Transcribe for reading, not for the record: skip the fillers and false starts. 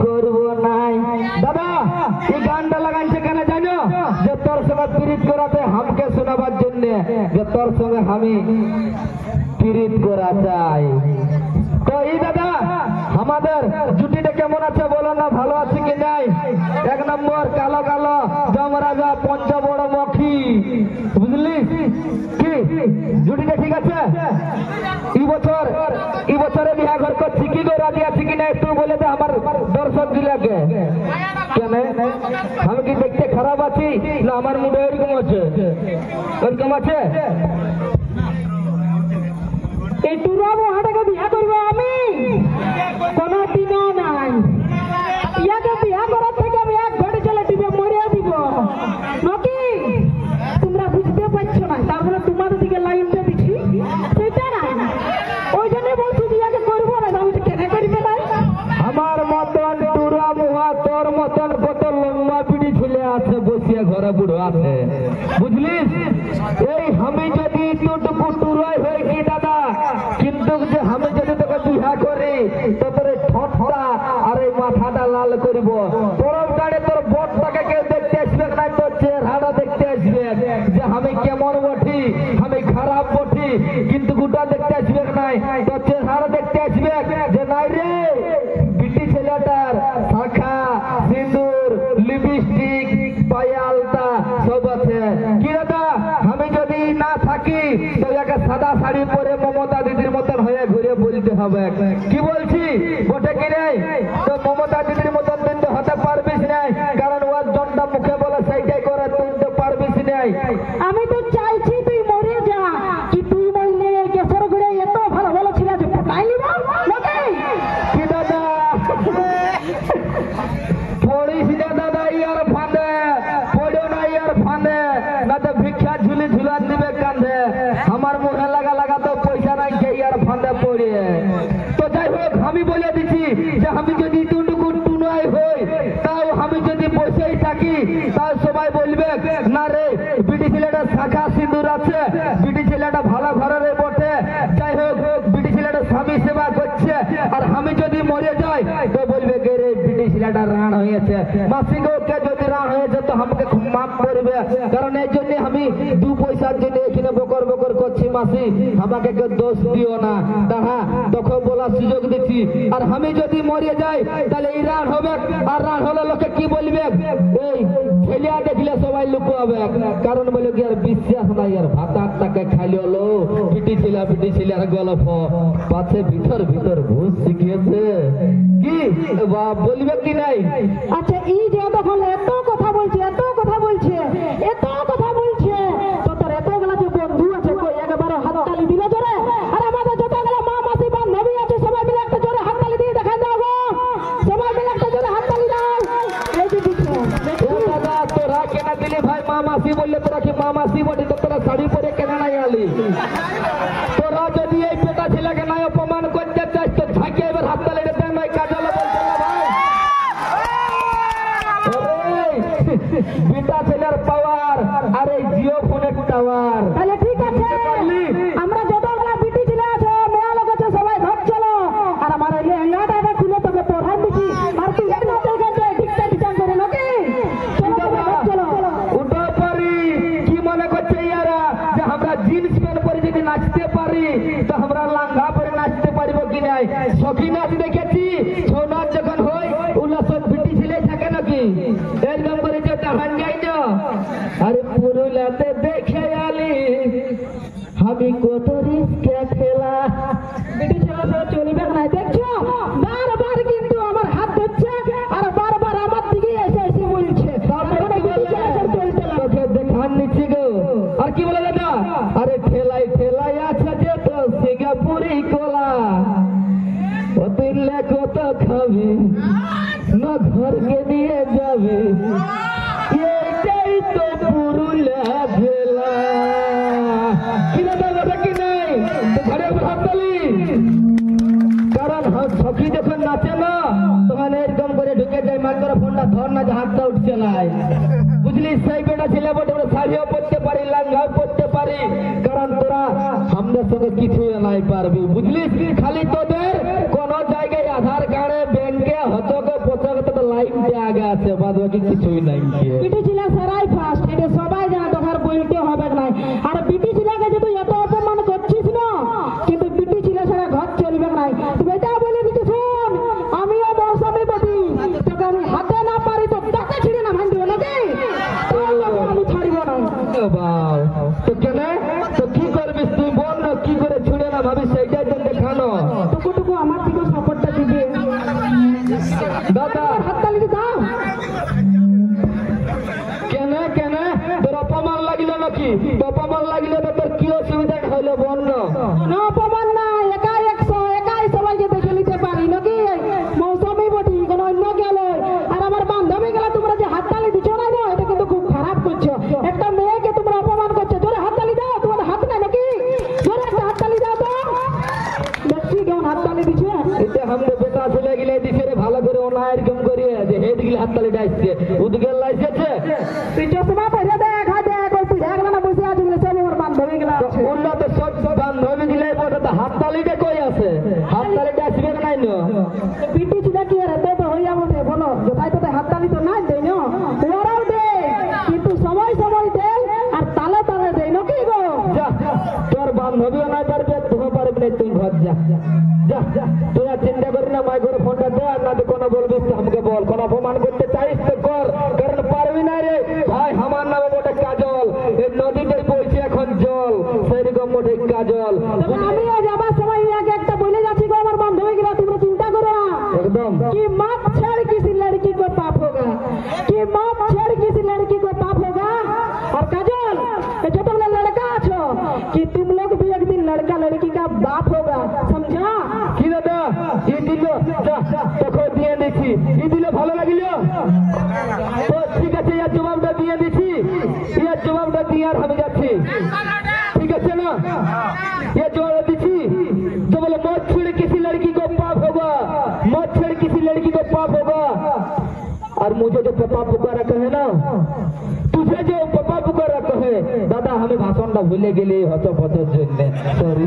করব নাই। দাদা এই গানটা লাগাইছে কেন জানো? যে তোর সঙ্গে পিরিত করাতে আমাকে শোনাবার জন্য, যে তোর সঙ্গে আমি পিরিত করা চাই। তো এই দাদা আমাদের জুটিটা কেমন আছে বলো না, ভালো আছে কি নাই? এক নম্বর কালো কালো যমরাজা পঞ্চবড় মখি, বুঝলি কি? জুটিটা ঠিক আছে? এই বছরে বিহা ঘর করছি কি গো, রাজি আছি কি না একটু বলে দে আমার দর্শক দিলাকে। কেন আমি কি দেখতে খারাপ আছি না আমার মুডে এরকম আছে? এরকম আছে? এই টুরা মহাটাকে বিয়া করবো আমি কোনো দিনও নাই। ইয়াকে বিয়া করার থেকে আমি এক ঘরে চলে টিপে মরিয়া দিব নাকি? তোমরা বুঝতে পারছো না, তারপরে তোমাদের দিকে লাইনটা দিচ্ছি সেটা না, ওই জন্য বলছি যে ইয়াকে করবো না। আমি কেন করবে না? আমার মতন টুরা মুহা তোর মতন কত লম্বা পিড়ি ছেলে আছে বসিয়া ঘরে বুড়ো আছে, বুঝলিস? এই আমি যদি টুটুকু টুরাই হয়ে কি দাদা, কিন্তু যে আমি যদি তোকে বিহা করি তো তোর ঠোঁটটা আর এই মাথাটা লাল করিব। পরব গাড়ি তোর বটটাকে কেউ দেখতে আসবে না, তোর চেহারাটা দেখতে আসবে যে আমি কেমন বটি, আমি খারাপ বটি, কিন্তু গোটা দেখতে আসবে নাই, তোর চেহারা দেখতে আসবে যে নাই রে বিটি ছেলেটার শাখা সিঁদুর লিপস্টিক পায়ালটা সব আছে। কি দাদা আমি যদি না থাকি তো একে সাদা শাড়ি পরে মমতা দিদির মতন হয়ে ঘুরে বলতে হবে। কি বলছি বটে কি রে? তো মমতা দিদির মতন কিন্তু হতে পারবিস নাই, কারণ ওর জনটা মুখে বলে সেইটাই করে, তুই তো পারবিস নাই। আমি তো চাইছি তুই মরে যা, কি তুই বললে কেশর ঘুরে এত ভালো ভালো ছিল যে পটাই নিব নাকি? কি দাদা পড়িস না দাদা ইয়ার ফাঁদে, পড়ো না ইয়ার ফাঁদে, না তো ভিক্ষা ঝুলি ঝুলান দিবে কান্ধে। আমার মুখে লাগা লাগা তো পয়সা নাই কে ইয়ার ফাঁদে পড়ে। তো যাই হোক আমি বলে দিচ্ছি যে আমি যদি টুটুকু টুনাই হই, তাও আমি যদি বসেই থাকি তাও সবাই বলবে না রে বিটি ছেলেটা শাখা সিঁদুর আছে, বিটি ছেলেটা ভালো ঘরের বটে। যাই হোক বিটি ছেলেটা স্বামী সেবা করছে, আর আমি যদি মরে যাই তো বলবে কে রে বিটি ছেলেটা রান হয়েছে। মাসিকে যদি রান হয়েছে তো আমাকে খুব মাফ করবে, কারণ এই জন্য আমি দু পয়সার জন্য এখানে বকর বকর করছি। মাসি আমাকে কেউ দোষ দিও না, তাহা তখন বলার সুযোগ দিচ্ছি। আর আমি যদি মরে যাই তাহলে এই রান হবে, আর রান হলে লোকে কি বলবে? এই ছেলিয়া দেখলে সবাই লুকো হবে, কারণ বলে কি আর বিশ্বাস নাই, আর ভাতারটাকে খাইল হলো পিটি ছিল আর গল্প পাচ্ছে ভিতর ভিতর ঘুষ শিখিয়েছে। কি বলবে কি নাই? আচ্ছা এই যে তখন এত কথা বলছে, এত কথা বলছে, এত কথা বলছে, তো তোর এতগুলা যে বন্ধু আছে কই একবারে হাততালি দিলে জোরে? আর আমাদের যতগুলো মা মাসি বান্ধবী আছে সবাই মিলে একটা জোরে হাততালি দিয়ে দেখাই দাও গো, সবাই মিলে একটা জোরে হাততালি দাও। এই যে দিচ্ছে দাদা তোরা কেন দিলি ভাই মা মাসি বললে? তোরা কি মা মাসি বলি? তো তোরা শাড়ি পরে কেন নাই আলি? তোরা যদি এই পেটা ছেলেকে নাই অপমান করতে চাস তো ঝাঁকিয়ে এবার হাততালি দেবে নয় কাজল বলছে না ভাই। বিটা ছেলের পাওয়ার আর এই জিও ফোনের টাওয়ার। তাহলে ঠিক আছে, আমরা যতগুলা বিটি ছেলে আছে মেয়া লোক আছে সবাই ঘর চলো, আর আমার এই লেহেঙ্গাটা খুলে তোকে পড়ান দিচ্ছি, আর তুই এক নাচে গেছে ঠিকঠাক ঠিকঠাক করে নাকি? চলো সবাই ঘর চলো। উঠো পারি কি মনে করছে ইয়ারা যে আমরা জিন্স প্যান্ট পরে যদি নাচতে পারি তো আমরা লাঙ্গা পরে নাচতে পারবো কি নাই? সখী নাচ দেখেছি, ছৌ নাচ যখন হয় ওগুলো সব বিটি ছেলে থাকে নাকি? একদম করে যে টাহান যাই না। আরে পুরুলাতে দেখে আলি আমি কত রিস্কে খেলা। বিটি ছেলে চলিবে না, দেখছো বারবার কিন্তু আমার হাত ধরছে আর বারবার আমার দিকে এসে এসে বলছে তোকে দেখান নিচ্ছি গো। আর কি বলে দাদা? আরে ঠেলাই ঠেলাই আছে যে তো সিঙ্গাপুরি কোলা, ও দিলে কত খাবি না ঘরকে নিয়ে যাবে, এইটাই তো পুরুলিয়া জেলা। কি দাদা দাদা কি নাই তো ঘরে হাততালি, কারণ সখী যখন নাচে না তখন এরকম করে ঢুকে যায় মাত্র ফোনটা ধর না যে হাতটা উঠছে নাই, বুঝলি? সেই বেটা ছেলে বটে শাড়িও পরতে পারি লাঙ্গাও পরতে পারি, কারণ তোরা আমাদের সঙ্গে কিছু নাই পারবি, বুঝলি? খালি তোদের কোন জায়গায় আধার কার্ডে ব্যাংকে হতক পচক আছে, বাদ বাকি কিছুই নাই। বিটি ছিলা সারাই ফার্স্ট, এটা সবাই জানে, তোর বলতে হবে নাই। আর বিটি ছিলাকে যদি এত অপমান করছিস না, কিন্তু বিটি ছিলা সারা ঘর চলবে নাই। তুই এটা বলে দিচ্ছিস, শোন আমিও মৌসুমি বটি, তোকে আমি হাতে না পারি তো টাকা ছিঁড়ে না ভাঙবো নাকি, আমি ছাড়িব না। তো কেন, তো কি করবিস তুই বল না, কি করে ছুড়ে না ভাবিস সেইটাই তো দেখানো। টুকু আমার দিকে সাপোর্টটা দিবে দাদা। হাততালি দাও। কেন কেন তোর অপমান লাগিল নাকি? তো অপমান লাগিলে তো তোর কি অসুবিধা হইলো বল না। না অপমান না, একাই 100, একাই সবাইকে দেখে নিতে পারি নাকি। মৌসুমি বটি কোনো অন্য গেল আর আমার বান্ধবী গেলে তোমরা যে হাততালি দিচ্ছ না, এটা কিন্তু খুব খারাপ করছো। একটা মেয়েকে তোমরা অপমান করছো, জোরে হাততালি দাও। তোমাদের হাত নাই নাকি? জোরে একটা হাততালি দাও তো। দেখছি কেমন হাততালি দিচ্ছে। এটা আমাদের বেটা ছেলে গিলে দিছে রে, ভালো করে ওনার এরকম করিয়ে যে হেড গিলে হাততালি ডাইছে, উদগেল লাইছে। তুই চশমা পরে দেখ, হাত দেখ, ওই তুই একলা না বসে আছিস, সব আমার বান্ধবী গেলা আছে। উল্লা তো সব বান্ধবী গিলে বলে তো হাততালিটা কই আছে? হাততালিটা আসবে নাই না। পিটি ছিলা কি আর এত হই যাবো রে, বলো কোথায় তোদের হাততালি তো নাই দেই না, ওরাও দে, কিন্তু সময় সময় দে আর তালে তালে দেই নাকি গো। যা, তোর বান্ধবীও নাই পারবে, তুই পারবি না, তুই ঘর যা। যা তুই আর চিন্তা করি না, মাই করে ফোনটা দে, আর না তো কোনো বলবিস তো আমাকে বল। কোনো অপমান করতে চাইস তো কর, কারণ পারবি না রে ভাই। আমার নামে মোটে কাজল, এই নদীটাই বইছে এখন জল, সেরকম মোটে কাজল। তবে আমিও যাবার সময় আগে একটা বলে যাচ্ছি গো আমার বান্ধবী গেলা, তোমরা চিন্তা করো না। एकदम कि मत छेड़ किसी लड़की को पाप होगा, कि मत छेड़ किसी लड़की को पाप होगा। और काजल, जो तुम लड़का छो, कि तुम लोग भी एक दिन लड़का लड़की का बाप होगा, समझा? কি দাদা ই দিল, যা তোকে দিয়ে দিচ্ছি। ই দিলে ভালো লাগিল তো ঠিক আছে, ইয়ার জবাবটা দিয়ে দিচ্ছি। ইয়ার জবাবটা দিয়ে আর আমি যাচ্ছি, ঠিক আছে না? ইয়ার জবাবটা দিচ্ছি। जो बोले मौत छेड़ किसी लड़की को पाप होगा, मौत छेड़ किसी लड़की को पाप होगा। और मुझे जो पापा पुकारा कहे ना, तुझे जो पापा पुकारा कहे, दादा हमें भाषण भूले गेले हत पथर जन्य, सॉरी।